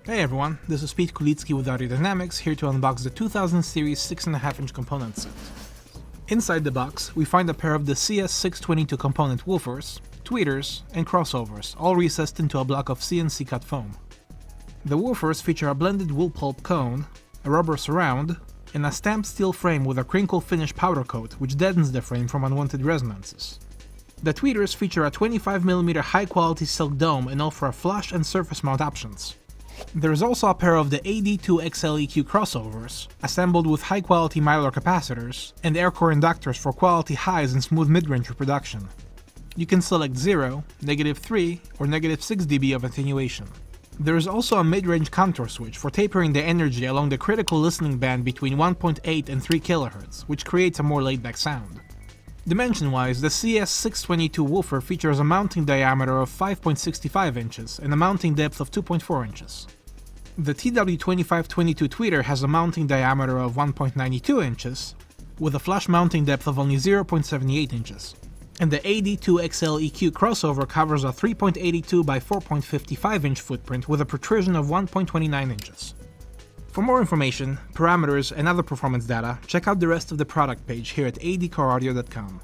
Hey everyone, this is Pete Kulitsky with Audio Dynamics, here to unbox the 2000 series 6.5-inch component set. Inside the box, we find a pair of the ADCS622 component woofers, tweeters, and crossovers, all recessed into a block of CNC cut foam. The woofers feature a blended wool pulp cone, a rubber surround, and a stamped steel frame with a crinkle finish powder coat which deadens the frame from unwanted resonances. The tweeters feature a 25mm high-quality silk dome and offer a flush and surface mount options. There is also a pair of the AD2XLEQ crossovers, assembled with high-quality Mylar capacitors and air core inductors for quality highs and smooth mid-range reproduction. You can select 0, -3, or -6 dB of attenuation. There is also a mid-range contour switch for tapering the energy along the critical listening band between 1.8 and 3 kHz, which creates a more laid-back sound. Dimension-wise, the CS622 woofer features a mounting diameter of 5.65 inches and a mounting depth of 2.4 inches. The TW2522 tweeter has a mounting diameter of 1.92 inches, with a flush mounting depth of only 0.78 inches. And the AD2XLEQ crossover covers a 3.82 by 4.55 inch footprint with a protrusion of 1.29 inches. For more information, parameters, and other performance data, check out the rest of the product page here at adcoreaudio.com.